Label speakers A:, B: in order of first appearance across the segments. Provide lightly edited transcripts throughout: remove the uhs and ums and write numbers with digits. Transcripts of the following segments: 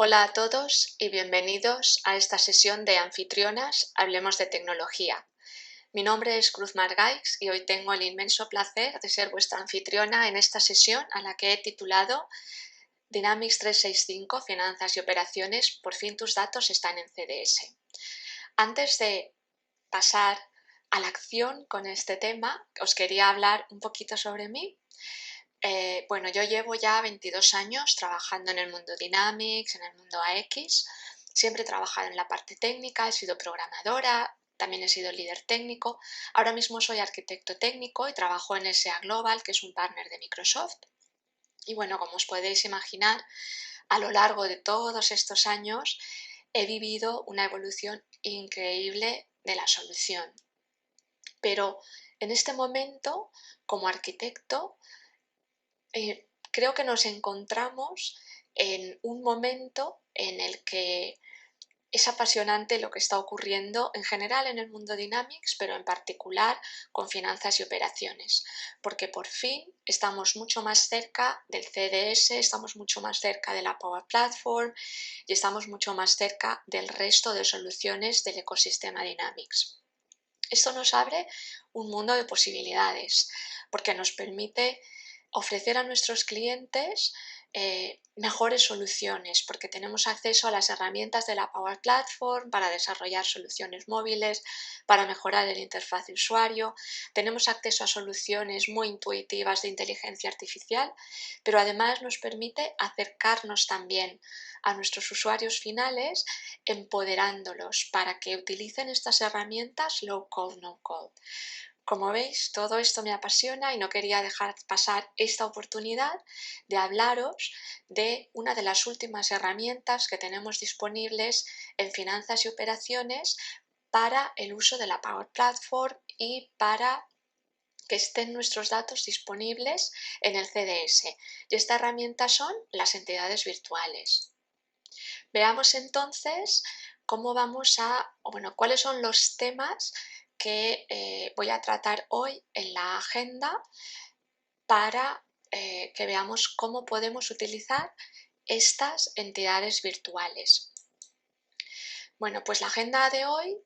A: Hola a todos y bienvenidos a esta sesión de anfitrionas Hablemos de Tecnología. Mi nombre es Cruz Margaix y hoy tengo el inmenso placer de ser vuestra anfitriona en esta sesión a la que he titulado Dynamics 365, Finanzas y Operaciones, por fin tus datos están en CDS. Antes de pasar a la acción con este tema, os quería hablar un poquito sobre mí. Bueno, yo llevo ya 22 años trabajando en el mundo Dynamics, en el mundo AX. Siempre he trabajado en la parte técnica, he sido programadora, también he sido líder técnico. Ahora mismo soy arquitecto técnico y trabajo en SA Global, que es un partner de Microsoft. Y bueno, como os podéis imaginar, a lo largo de todos estos años he vivido una evolución increíble de la solución. Pero en este momento, como arquitecto, creo que nos encontramos en un momento en el que es apasionante lo que está ocurriendo en general en el mundo Dynamics, pero en particular con finanzas y operaciones, porque por fin estamos mucho más cerca del CDS, estamos mucho más cerca de la Power Platform y estamos mucho más cerca del resto de soluciones del ecosistema Dynamics. Esto nos abre un mundo de posibilidades, porque nos permite ofrecer a nuestros clientes mejores soluciones, porque tenemos acceso a las herramientas de la Power Platform para desarrollar soluciones móviles, para mejorar el interfaz de usuario, tenemos acceso a soluciones muy intuitivas de inteligencia artificial, pero además nos permite acercarnos también a nuestros usuarios finales, empoderándolos para que utilicen estas herramientas low code, no code. Como veis, todo esto me apasiona y no quería dejar pasar esta oportunidad de hablaros de una de las últimas herramientas que tenemos disponibles en finanzas y operaciones para el uso de la Power Platform y para que estén nuestros datos disponibles en el CDS. Y esta herramienta son las entidades virtuales. Veamos entonces cómo cuáles son los temas que voy a tratar hoy en la agenda para que veamos cómo podemos utilizar estas entidades virtuales. Bueno, pues la agenda de hoy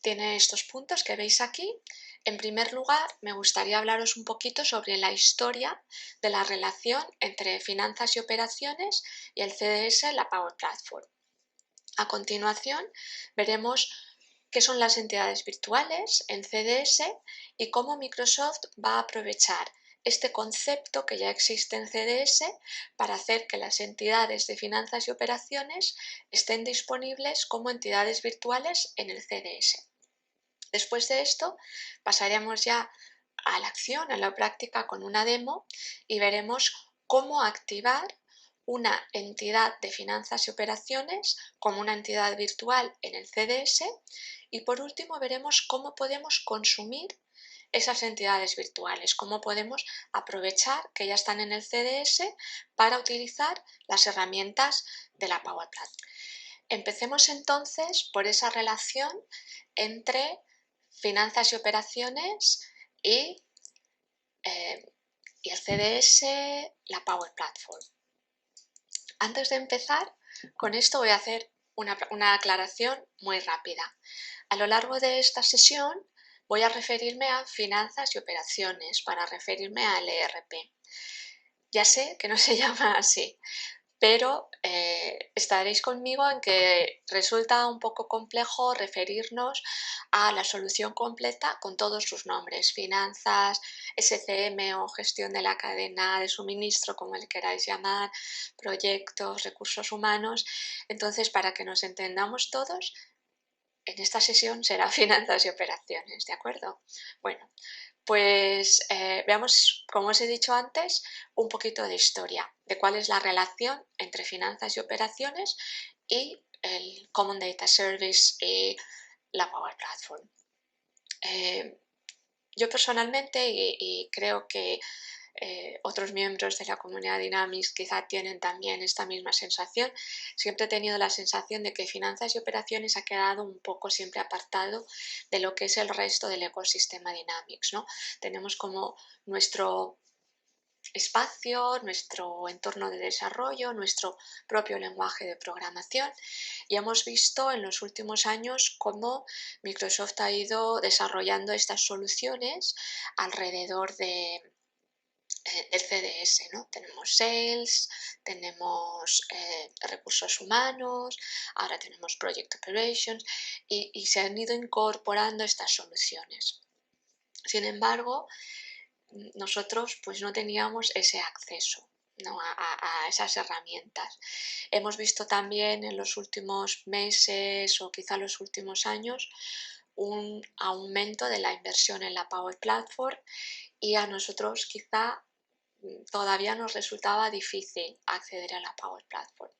A: tiene estos puntos que veis aquí. En primer lugar, me gustaría hablaros un poquito sobre la historia de la relación entre finanzas y operaciones y el CDS, la Power Platform. A continuación, veremos qué son las entidades virtuales en CDS y cómo Microsoft va a aprovechar este concepto que ya existe en CDS para hacer que las entidades de finanzas y operaciones estén disponibles como entidades virtuales en el CDS. Después de esto, pasaremos ya a la acción, a la práctica con una demo y veremos cómo activar una entidad de finanzas y operaciones como una entidad virtual en el CDS y por último veremos cómo podemos consumir esas entidades virtuales, cómo podemos aprovechar que ya están en el CDS para utilizar las herramientas de la Power Platform. Empecemos entonces por esa relación entre finanzas y operaciones y el CDS, la Power Platform. Antes de empezar, con esto voy a hacer una aclaración muy rápida. A lo largo de esta sesión voy a referirme a finanzas y operaciones para referirme al ERP. Ya sé que no se llama así, pero estaréis conmigo en que resulta un poco complejo referirnos a la solución completa con todos sus nombres, finanzas, SCM o gestión de la cadena de suministro, como le queráis llamar, proyectos, recursos humanos. Entonces, para que nos entendamos todos, en esta sesión será finanzas y operaciones, ¿de acuerdo? Bueno, pues veamos, como os he dicho antes, un poquito de historia, de cuál es la relación entre finanzas y operaciones y el Common Data Service y la Power Platform. Yo personalmente, y creo que otros miembros de la comunidad Dynamics quizá tienen también esta misma sensación, siempre he tenido la sensación de que finanzas y operaciones ha quedado un poco siempre apartado de lo que es el resto del ecosistema Dynamics, ¿no? Tenemos como nuestro espacio, nuestro entorno de desarrollo, nuestro propio lenguaje de programación, y hemos visto en los últimos años cómo Microsoft ha ido desarrollando estas soluciones alrededor del CDS, ¿no? Tenemos Sales, tenemos recursos humanos, ahora tenemos Project Operations y se han ido incorporando estas soluciones. Sin embargo, nosotros pues no teníamos ese acceso, ¿no? a esas herramientas. Hemos visto también en los últimos meses o quizá los últimos años un aumento de la inversión en la Power Platform y a nosotros quizá todavía nos resultaba difícil acceder a la Power Platform.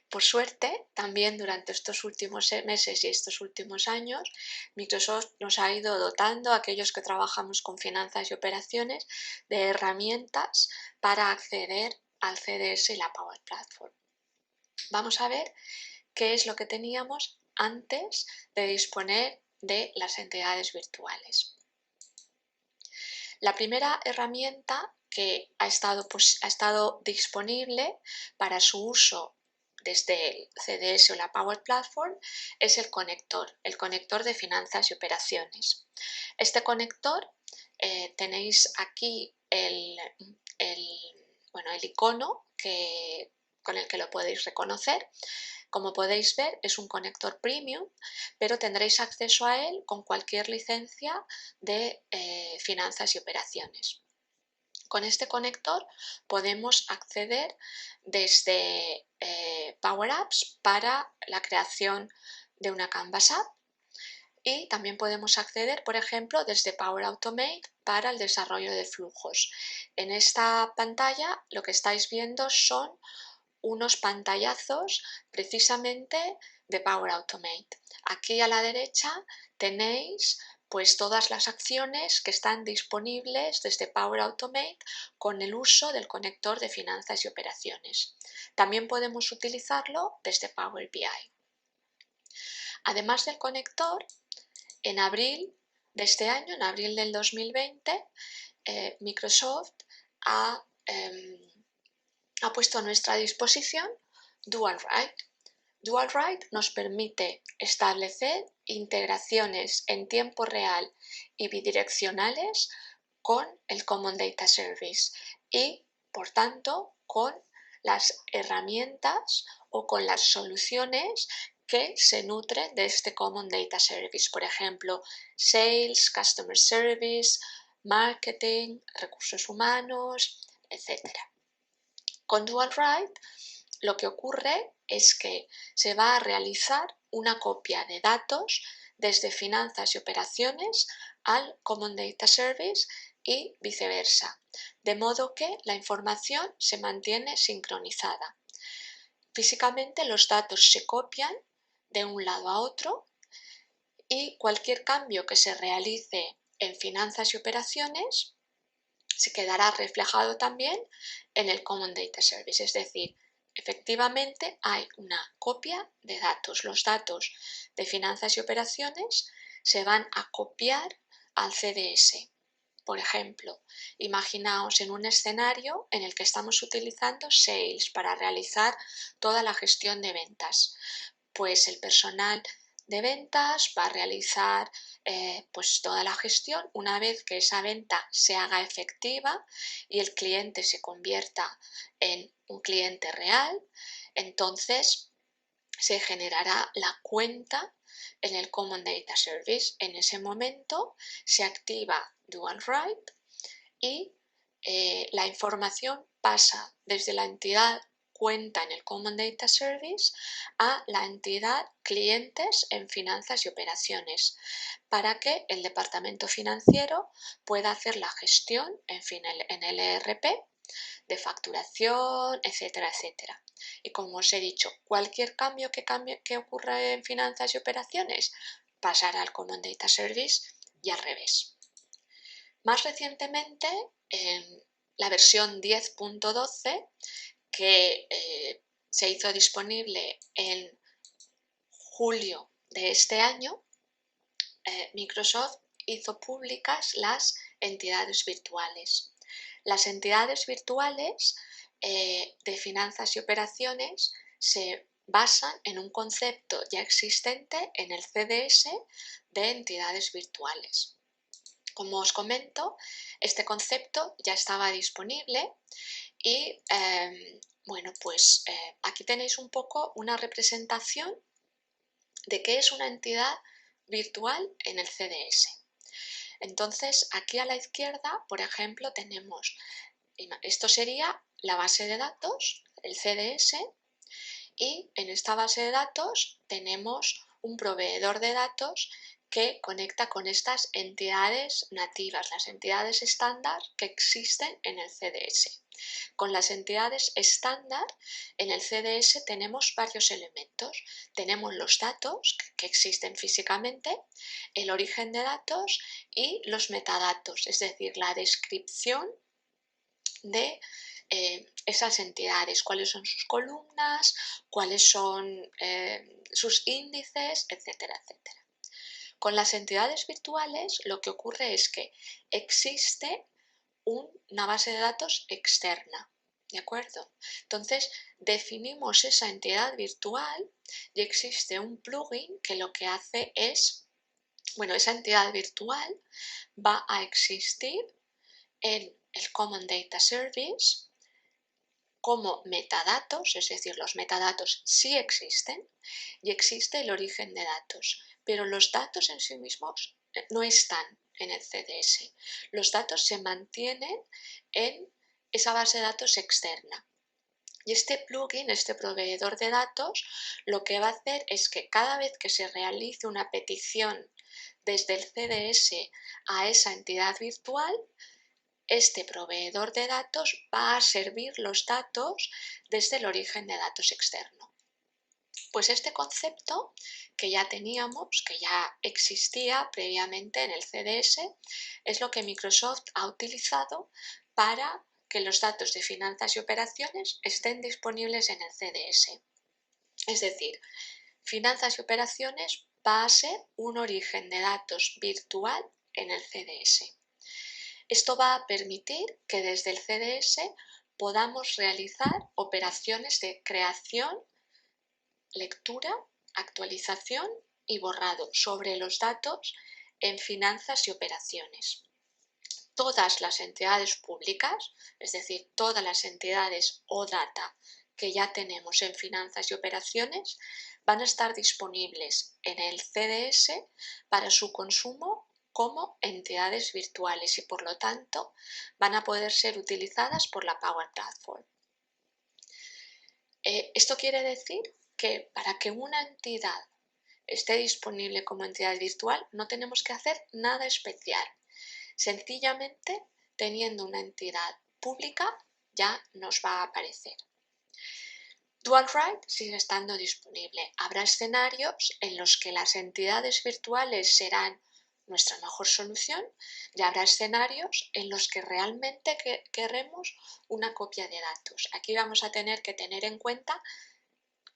A: Por suerte, también durante estos últimos meses y estos últimos años, Microsoft nos ha ido dotando a aquellos que trabajamos con finanzas y operaciones de herramientas para acceder al CDS y la Power Platform. Vamos a ver qué es lo que teníamos antes de disponer de las entidades virtuales. La primera herramienta que ha estado disponible para su uso desde el CDS o la Power Platform es el conector de finanzas y operaciones. Este conector, tenéis aquí el icono con el que lo podéis reconocer. Como podéis ver, es un conector premium, pero tendréis acceso a él con cualquier licencia de finanzas y operaciones. Con este conector podemos acceder desde Power Apps para la creación de una Canvas App y también podemos acceder, por ejemplo, desde Power Automate para el desarrollo de flujos. En esta pantalla lo que estáis viendo son unos pantallazos precisamente de Power Automate. Aquí a la derecha tenéis pues todas las acciones que están disponibles desde Power Automate con el uso del conector de finanzas y operaciones. También podemos utilizarlo desde Power BI. Además del conector, en abril de este año, en abril del 2020, Microsoft ha puesto a nuestra disposición DualWrite. DualWrite nos permite establecer integraciones en tiempo real y bidireccionales con el Common Data Service y, por tanto, con las herramientas o con las soluciones que se nutren de este Common Data Service. Por ejemplo, Sales, Customer Service, Marketing, Recursos Humanos, etc. Con DualWrite lo que ocurre es que se va a realizar una copia de datos desde finanzas y operaciones al Common Data Service y viceversa, de modo que la información se mantiene sincronizada. Físicamente los datos se copian de un lado a otro y cualquier cambio que se realice en finanzas y operaciones se quedará reflejado también en el Common Data Service, es decir, efectivamente hay una copia de datos. Los datos de finanzas y operaciones se van a copiar al CDS. Por ejemplo, imaginaos en un escenario en el que estamos utilizando Sales para realizar toda la gestión de ventas. Pues el personal de ventas va a realizar pues toda la gestión una vez que esa venta se haga efectiva y el cliente se convierta en un cliente real, entonces se generará la cuenta en el Common Data Service. En ese momento se activa DualWrite y la información pasa desde la entidad cuenta en el Common Data Service a la entidad clientes en finanzas y operaciones para que el departamento financiero pueda hacer la gestión en el ERP de facturación, etcétera, etcétera. Y como os he dicho, cualquier cambio que ocurra en finanzas y operaciones pasará al Common Data Service y al revés. Más recientemente, en la versión 10.12, que se hizo disponible en julio de este año, Microsoft hizo públicas las entidades virtuales. Las entidades virtuales de finanzas y operaciones se basan en un concepto ya existente en el CDS de entidades virtuales. Como os comento, este concepto ya estaba disponible y bueno, pues aquí tenéis un poco una representación de qué es una entidad virtual en el CDS. Entonces, aquí a la izquierda, por ejemplo, tenemos, esto sería la base de datos, el CDS, y en esta base de datos tenemos un proveedor de datos que conecta con estas entidades nativas, las entidades estándar que existen en el CDS. Con las entidades estándar en el CDS tenemos varios elementos. Tenemos los datos que existen físicamente, el origen de datos y los metadatos, es decir, la descripción de esas entidades, cuáles son sus columnas, cuáles son sus índices, etcétera, etcétera. Con las entidades virtuales lo que ocurre es que existe una base de datos externa, ¿de acuerdo? Entonces definimos esa entidad virtual y existe un plugin que lo que hace es, bueno, esa entidad virtual va a existir en el Common Data Service como metadatos, es decir, los metadatos sí existen y existe el origen de datos, pero los datos en sí mismos no están en el CDS. Los datos se mantienen en esa base de datos externa. Y este plugin, este proveedor de datos, lo que va a hacer es que cada vez que se realice una petición desde el CDS a esa entidad virtual, este proveedor de datos va a servir los datos desde el origen de datos externo. Pues este concepto que ya teníamos, que ya existía previamente en el CDS, es lo que Microsoft ha utilizado para que los datos de finanzas y operaciones estén disponibles en el CDS. Es decir, finanzas y operaciones va a ser un origen de datos virtual en el CDS. Esto va a permitir que desde el CDS podamos realizar operaciones de creación, lectura, actualización y borrado sobre los datos en finanzas y operaciones. Todas las entidades públicas, es decir, todas las entidades o data que ya tenemos en finanzas y operaciones, van a estar disponibles en el CDS para su consumo como entidades virtuales y por lo tanto van a poder ser utilizadas por la Power Platform. Esto quiere decir que para que una entidad esté disponible como entidad virtual no tenemos que hacer nada especial. Sencillamente, teniendo una entidad pública ya nos va a aparecer. DualWrite sigue estando disponible. Habrá escenarios en los que las entidades virtuales serán nuestra mejor solución y habrá escenarios en los que realmente queremos una copia de datos. Aquí vamos a tener que tener en cuenta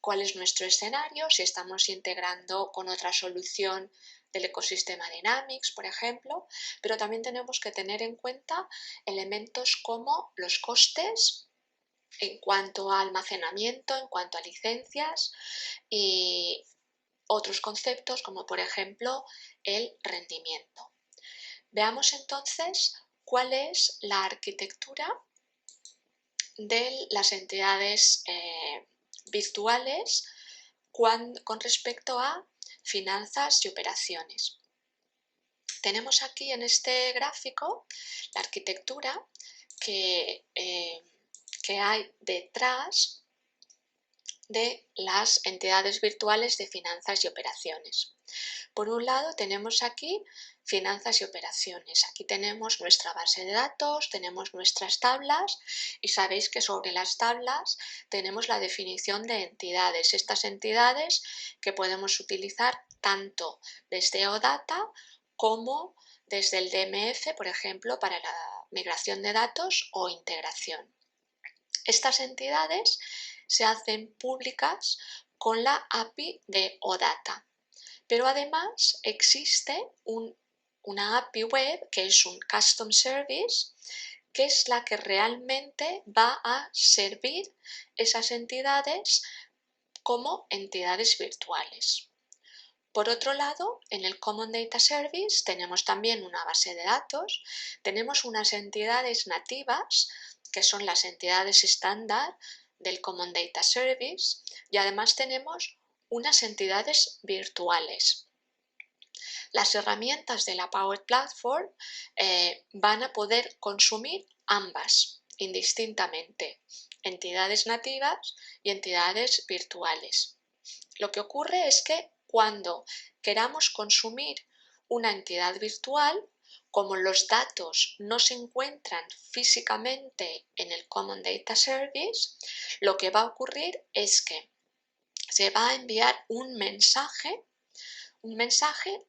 A: cuál es nuestro escenario, si estamos integrando con otra solución del ecosistema Dynamics, por ejemplo, pero también tenemos que tener en cuenta elementos como los costes en cuanto a almacenamiento, en cuanto a licencias y otros conceptos como por ejemplo el rendimiento. Veamos entonces cuál es la arquitectura de las entidades virtuales con respecto a finanzas y operaciones. Tenemos aquí en este gráfico la arquitectura que hay detrás de las entidades virtuales de finanzas y operaciones. Por un lado tenemos aquí finanzas y operaciones. Aquí tenemos nuestra base de datos, tenemos nuestras tablas y sabéis que sobre las tablas tenemos la definición de entidades. Estas entidades que podemos utilizar tanto desde OData como desde el DMF, por ejemplo, para la migración de datos o integración. Estas entidades se hacen públicas con la API de OData, pero además existe una API web que es un Custom Service qué es la que realmente va a servir esas entidades como entidades virtuales. Por otro lado, en el Common Data Service tenemos también una base de datos, tenemos unas entidades nativas, que son las entidades estándar del Common Data Service, y además tenemos unas entidades virtuales. Las herramientas de la Power Platform van a poder consumir ambas indistintamente, entidades nativas y entidades virtuales. Lo que ocurre es que cuando queramos consumir una entidad virtual, como los datos no se encuentran físicamente en el Common Data Service, lo que va a ocurrir es que se va a enviar un mensaje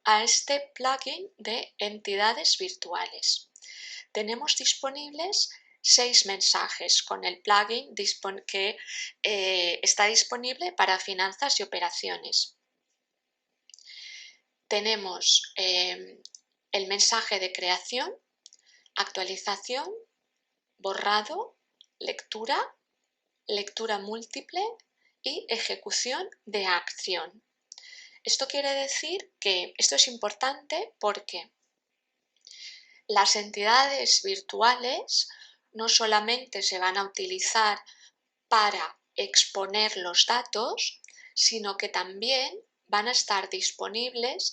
A: a este plugin de entidades virtuales. Tenemos disponibles 6 mensajes con el plugin que está disponible para finanzas y operaciones. Tenemos el mensaje de creación, actualización, borrado, lectura, lectura múltiple y ejecución de acción. Esto quiere decir que esto es importante porque las entidades virtuales no solamente se van a utilizar para exponer los datos, sino que también van a estar disponibles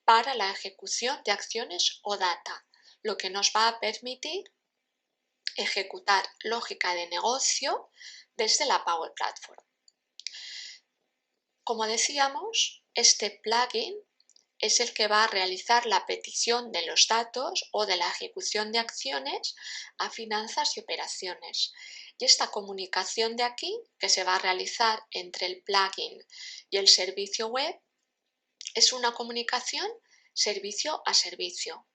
A: para la ejecución de acciones o data, lo que nos va a permitir ejecutar lógica de negocio desde la Power Platform. Como decíamos, este plugin es el que va a realizar la petición de los datos o de la ejecución de acciones a finanzas y operaciones. Y esta comunicación de aquí, que se va a realizar entre el plugin y el servicio web, es una comunicación servicio a servicio.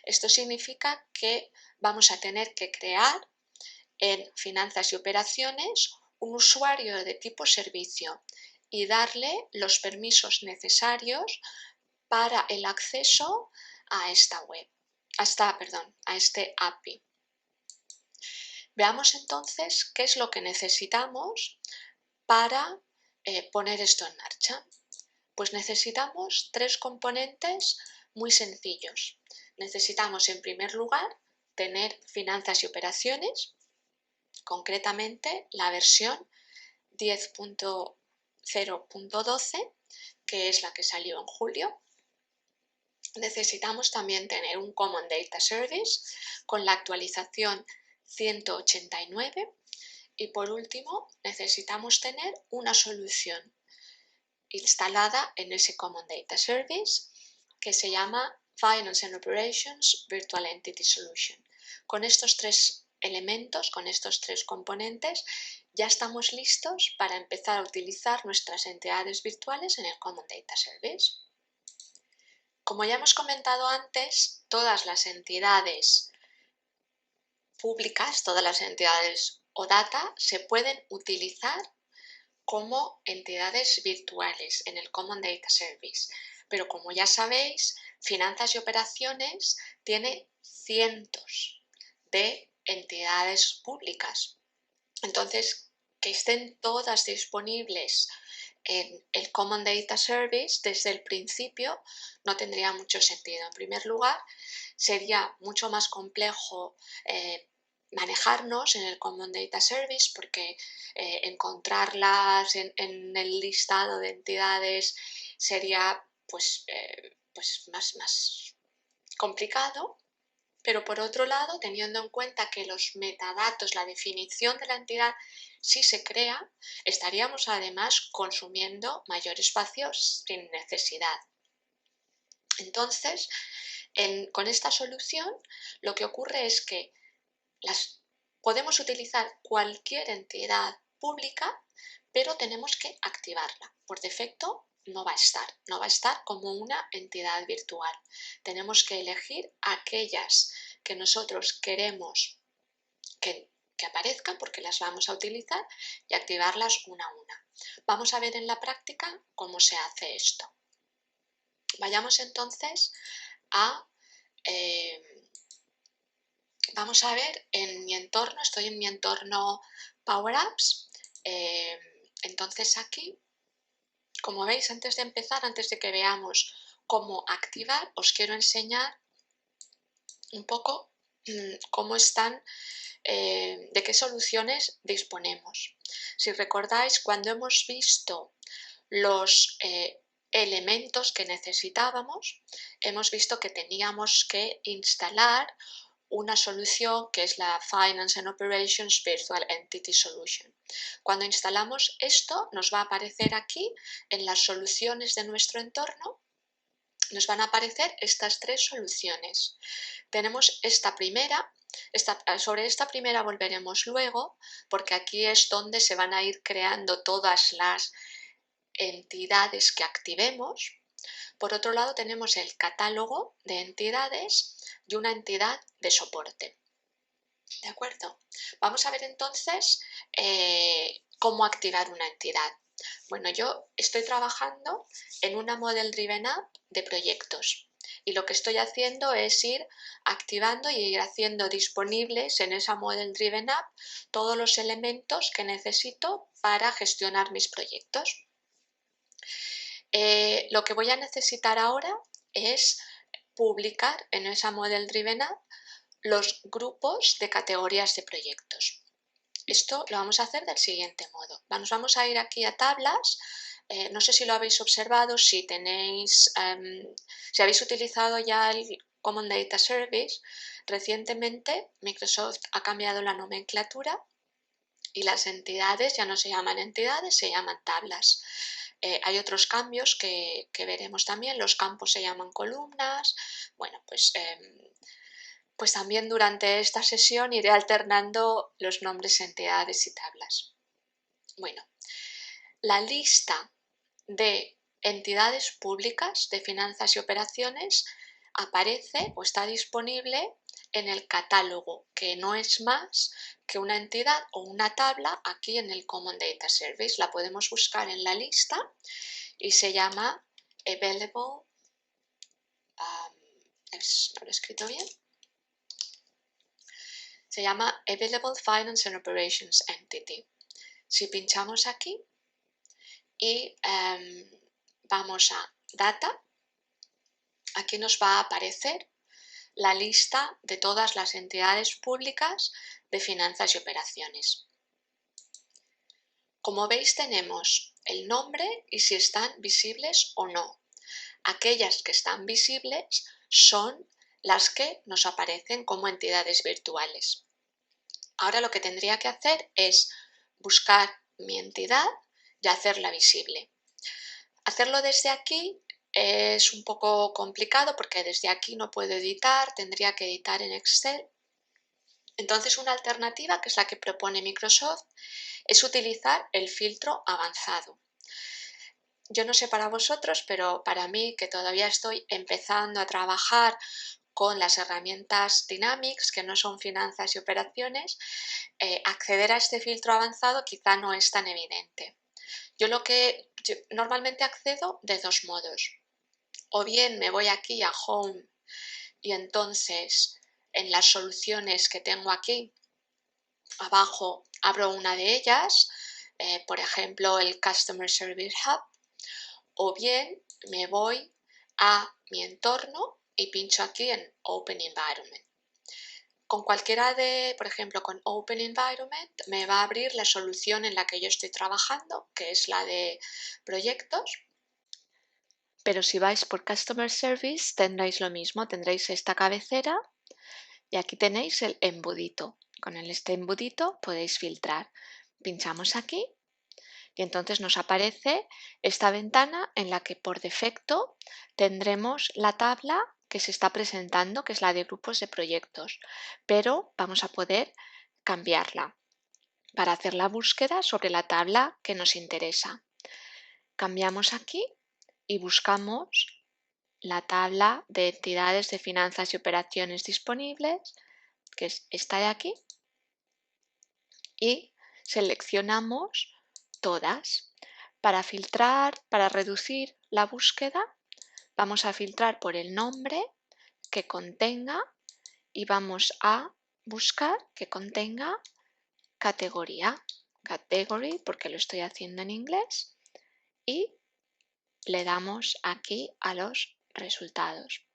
A: Esto significa que vamos a tener que crear en finanzas y operaciones un usuario de tipo servicio y darle los permisos necesarios para el acceso a esta web, a este API. Veamos entonces qué es lo que necesitamos para poner esto en marcha. Pues necesitamos 3 componentes muy sencillos. Necesitamos en primer lugar tener finanzas y operaciones, concretamente la versión 10.0.12, que es la que salió en julio. Necesitamos también tener un Common Data Service con la actualización 189 y por último necesitamos tener una solución instalada en ese Common Data Service que se llama Finance and Operations Virtual Entity Solution. Con estos 3 elementos, con estos 3 componentes, ya estamos listos para empezar a utilizar nuestras entidades virtuales en el Common Data Service. Como ya hemos comentado antes, todas las entidades públicas, todas las entidades OData se pueden utilizar como entidades virtuales en el Common Data Service. Pero como ya sabéis, finanzas y operaciones tiene cientos de entidades públicas. Entonces, que estén todas disponibles en el Common Data Service desde el principio no tendría mucho sentido. En primer lugar, sería mucho más complejo manejarnos en el Common Data Service porque encontrarlas en el listado de entidades sería pues más complicado. Pero por otro lado, teniendo en cuenta que los metadatos, la definición de la entidad sí se crea, estaríamos además consumiendo mayor espacio sin necesidad. Entonces, con esta solución lo que ocurre es que podemos utilizar cualquier entidad pública, pero tenemos que activarla. Por defecto no va a estar como una entidad virtual. Tenemos que elegir aquellas que nosotros queremos que aparezcan porque las vamos a utilizar y activarlas una a una. Vamos a ver en la práctica cómo se hace esto. Vayamos entonces a Vamos a ver en mi entorno, estoy en mi entorno Power Apps. Entonces aquí, como veis, antes de empezar, antes de que veamos cómo activar, os quiero enseñar un poco cómo están, de qué soluciones disponemos. Si recordáis, cuando hemos visto los elementos que necesitábamos, hemos visto que teníamos que instalar una solución que es la Finance and Operations Virtual Entity Solution. Cuando instalamos esto, nos va a aparecer aquí en las soluciones de nuestro entorno, nos van a aparecer estas tres soluciones. Tenemos esta primera, sobre esta primera volveremos luego, porque aquí es donde se van a ir creando todas las entidades que activemos. Por otro lado, tenemos el catálogo de entidades y una entidad de soporte. ¿De acuerdo? Vamos a ver entonces cómo activar una entidad. Bueno, yo estoy trabajando en una Model Driven App de proyectos y lo que estoy haciendo es ir activando y ir haciendo disponibles en esa Model Driven App todos los elementos que necesito para gestionar mis proyectos. Lo que voy a necesitar ahora es publicar en esa Model Driven App los grupos de categorías de proyectos. Esto lo vamos a hacer del siguiente modo. Nos vamos a ir aquí a tablas. No sé si lo habéis observado, si habéis utilizado ya el Common Data Service. Recientemente Microsoft ha cambiado la nomenclatura y las entidades ya no se llaman entidades, se llaman tablas. Hay otros cambios que veremos también, los campos se llaman columnas. Bueno, pues también durante esta sesión iré alternando los nombres entidades y tablas. Bueno, la lista de entidades públicas de finanzas y operaciones aparece o está disponible en el catálogo, que no es más que una entidad o una tabla aquí en el Common Data Service. La podemos buscar en la lista y se llama Available, no lo he escrito bien, se llama Available Finance and Operations Entity. Si pinchamos aquí y vamos a Data, aquí nos va a aparecer la lista de todas las entidades públicas de finanzas y operaciones. Como veis, tenemos el nombre y si están visibles o no. Aquellas que están visibles son las que nos aparecen como entidades virtuales. Ahora lo que tendría que hacer es buscar mi entidad y hacerla visible. Hacerlo desde aquí es un poco complicado porque desde aquí no puedo editar, tendría que editar en Excel. Entonces una alternativa, que es la que propone Microsoft, es utilizar el filtro avanzado. Yo no sé para vosotros, pero para mí, que todavía estoy empezando a trabajar con las herramientas Dynamics, que no son finanzas y operaciones, acceder a este filtro avanzado quizá no es tan evidente. Yo normalmente accedo de dos modos. O bien me voy aquí a Home y entonces en las soluciones que tengo aquí abajo abro una de ellas, por ejemplo el Customer Service Hub, o bien me voy a mi entorno y pincho aquí en Open Environment. Con cualquiera por ejemplo, con Open Environment me va a abrir la solución en la que yo estoy trabajando, que es la de proyectos. Pero si vais por Customer Service tendréis lo mismo, tendréis esta cabecera y aquí tenéis el embudito. Con este embudito podéis filtrar. Pinchamos aquí y entonces nos aparece esta ventana en la que por defecto tendremos la tabla que se está presentando, que es la de grupos de proyectos, pero vamos a poder cambiarla para hacer la búsqueda sobre la tabla que nos interesa. Cambiamos aquí y buscamos la tabla de entidades de finanzas y operaciones disponibles, que es esta de aquí, y seleccionamos todas. Para filtrar, para reducir la búsqueda, vamos a filtrar por el nombre que contenga y vamos a buscar que contenga categoría, category, porque lo estoy haciendo en inglés, y le damos aquí a los resultados.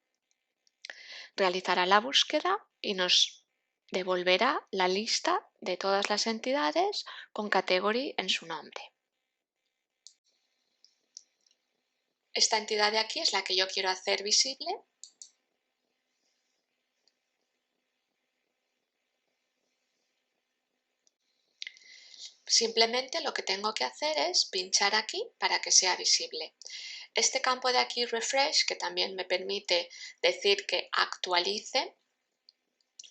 A: Realizará la búsqueda y nos devolverá la lista de todas las entidades con category en su nombre. Esta entidad de aquí es la que yo quiero hacer visible. Simplemente lo que tengo que hacer es pinchar aquí para que sea visible. Este campo de aquí, refresh, que también me permite decir que actualice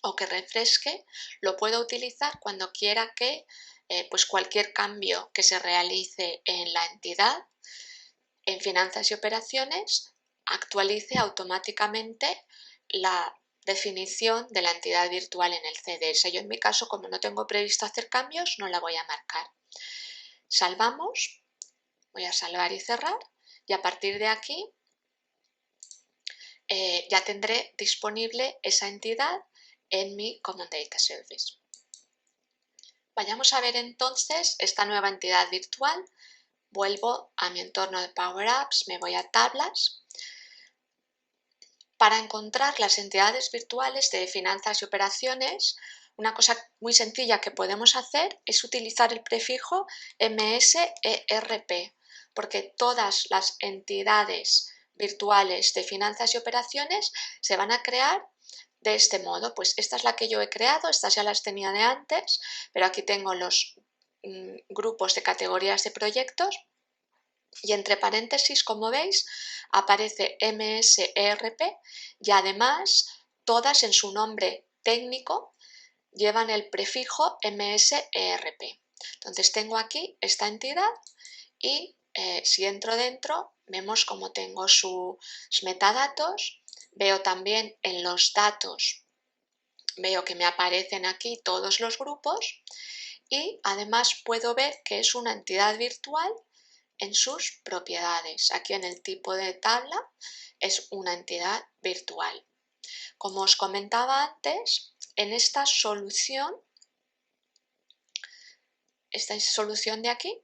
A: o que refresque, lo puedo utilizar cuando quiera que pues cualquier cambio que se realice en la entidad, en finanzas y operaciones, actualice automáticamente la definición de la entidad virtual en el CDS. Yo en mi caso, como no tengo previsto hacer cambios, no la voy a marcar. Salvamos, voy a salvar y cerrar, y a partir de aquí ya tendré disponible esa entidad en mi Common Data Service. Vayamos a ver entonces esta nueva entidad virtual. Vuelvo a mi entorno de Power Apps, me voy a tablas. Para encontrar las entidades virtuales de finanzas y operaciones, una cosa muy sencilla que podemos hacer es utilizar el prefijo MSERP, porque todas las entidades virtuales de finanzas y operaciones se van a crear de este modo. Pues esta es la que yo he creado, estas ya las tenía de antes, pero aquí tengo los grupos de categorías de proyectos y entre paréntesis, como veis, aparece MSERP y además todas en su nombre técnico llevan el prefijo MSERP. Entonces tengo aquí esta entidad y si entro dentro vemos cómo tengo sus metadatos, veo también en los datos, veo que me aparecen aquí todos los grupos y además puedo ver que es una entidad virtual en sus propiedades. Aquí en el tipo de tabla es una entidad virtual. Como os comentaba antes, en esta solución de aquí,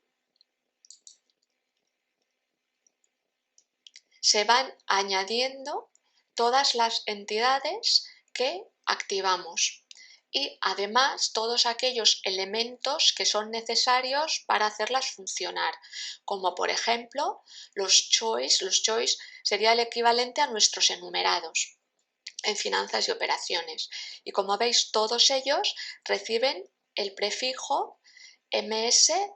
A: se van añadiendo todas las entidades que activamos y además todos aquellos elementos que son necesarios para hacerlas funcionar, como por ejemplo los choice. Los choice sería el equivalente a nuestros enumerados en finanzas y operaciones. Y como veis, todos ellos reciben el prefijo MSERP.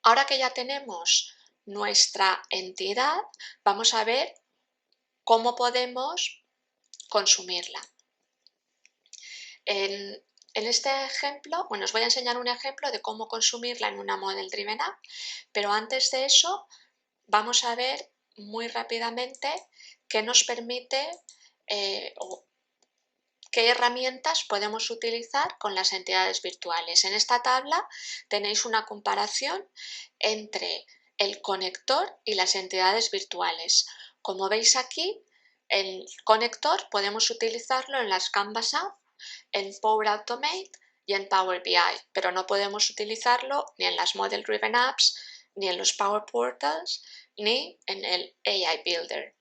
A: Ahora que ya tenemos nuestra entidad, vamos a ver cómo podemos consumirla. En este ejemplo, bueno, os voy a enseñar un ejemplo de cómo consumirla en una Model Driven App, pero antes de eso vamos a ver muy rápidamente qué nos permite o qué herramientas podemos utilizar con las entidades virtuales. En esta tabla tenéis una comparación entre el conector y las entidades virtuales. Como veis aquí, el conector podemos utilizarlo en las Canvas App, en Power Automate y en Power BI, pero no podemos utilizarlo ni en las Model Driven Apps, ni en los Power Portals, ni en el AI Builder.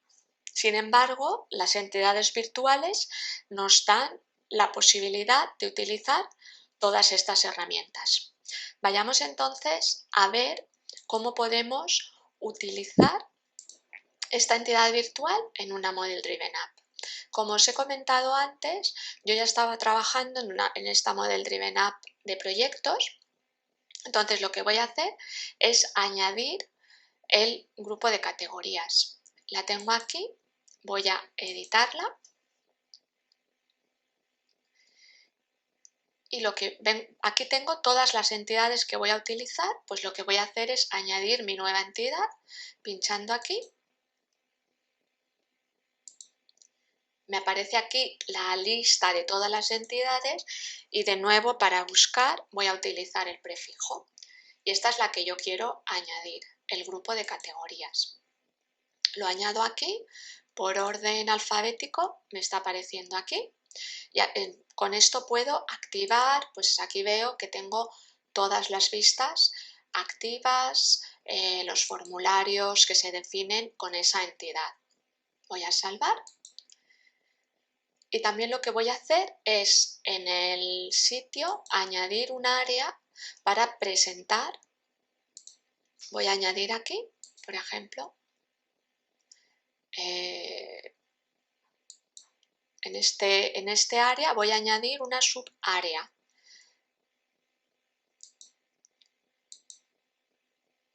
A: Sin embargo, las entidades virtuales nos dan la posibilidad de utilizar todas estas herramientas. Vayamos entonces a ver cómo podemos utilizar esta entidad virtual en una Model Driven App. Como os he comentado antes, yo ya estaba trabajando en esta Model Driven App de proyectos. Entonces lo que voy a hacer es añadir el grupo de categorías. La tengo aquí, voy a editarla y lo que ven, aquí tengo todas las entidades que voy a utilizar. Pues lo que voy a hacer es añadir mi nueva entidad pinchando aquí. Me aparece aquí la lista de todas las entidades y de nuevo para buscar voy a utilizar el prefijo. Y esta es la que yo quiero añadir, el grupo de categorías. Lo añado aquí por orden alfabético, me está apareciendo aquí. Con esto puedo activar, pues aquí veo que tengo todas las vistas activas, los formularios que se definen con esa entidad. Voy a salvar. Y también lo que voy a hacer es en el sitio añadir un área para presentar. Voy a añadir aquí, por ejemplo, en este área voy a añadir una subárea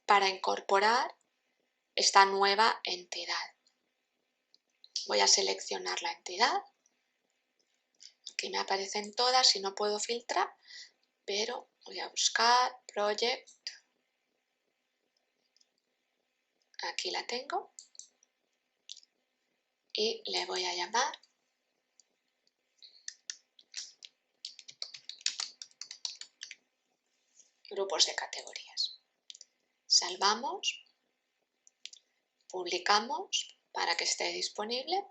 A: para incorporar esta nueva entidad. Voy a seleccionar la entidad. Aquí me aparecen todas y no puedo filtrar, pero voy a buscar Project. Aquí la tengo. Y le voy a llamar grupos de categorías. Salvamos, publicamos para que esté disponible.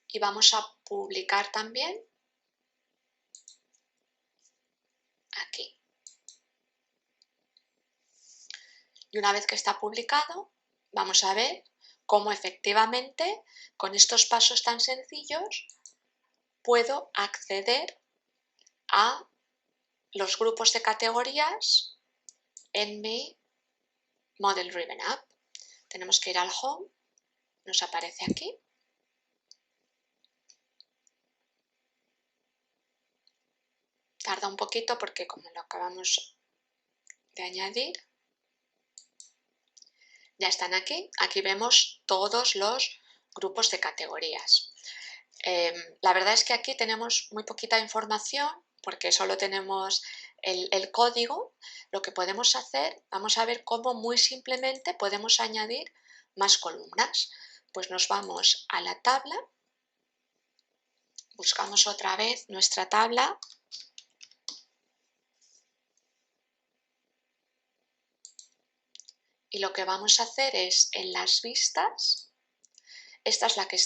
A: Y vamos a publicar también aquí. Y una vez que está publicado, vamos a ver cómo efectivamente con estos pasos tan sencillos puedo acceder a los grupos de categorías en mi Model Driven App. Tenemos que ir al Home, nos aparece aquí. Tarda un poquito porque como lo acabamos de añadir, ya están aquí. Aquí vemos todos los grupos de categorías. La verdad es que aquí tenemos muy poquita información porque solo tenemos el código. Lo que podemos hacer, vamos a ver cómo muy simplemente podemos añadir más columnas. Pues nos vamos a la tabla, buscamos otra vez nuestra tabla y lo que vamos a hacer es en las vistas, esta es la que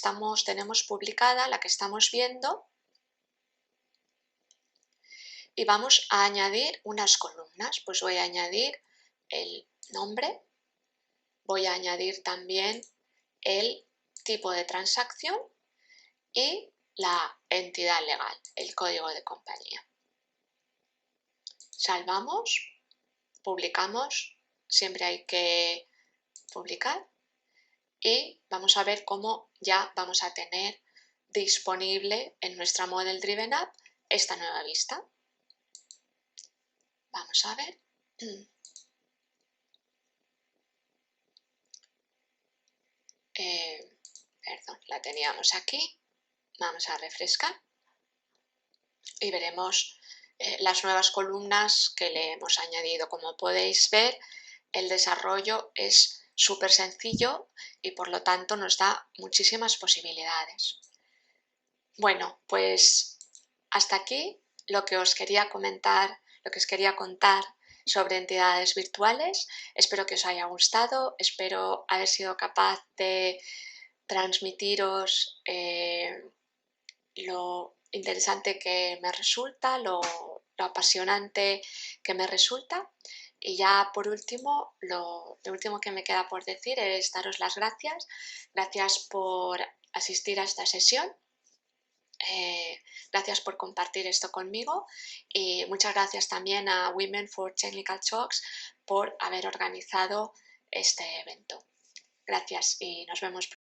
A: tenemos publicada, la que estamos viendo, y vamos a añadir unas columnas. Pues voy a añadir el nombre, voy a añadir también el tipo de transacción y la entidad legal, el código de compañía. Salvamos, publicamos, siempre hay que publicar y vamos a ver cómo ya vamos a tener disponible en nuestra Model Driven App esta nueva vista. Vamos a ver. Perdón, la teníamos aquí. Vamos a refrescar y veremos las nuevas columnas que le hemos añadido. Como podéis ver, el desarrollo es súper sencillo y por lo tanto nos da muchísimas posibilidades. Bueno, pues hasta aquí lo que os quería comentar, lo que os quería contar sobre entidades virtuales. Espero que os haya gustado, espero haber sido capaz de transmitiros lo interesante que me resulta, lo apasionante que me resulta. Y ya por último, lo último que me queda por decir es daros las gracias. Gracias por asistir a esta sesión. Gracias por compartir esto conmigo y muchas gracias también a Women for Technical Talks por haber organizado este evento. Gracias y nos vemos pronto.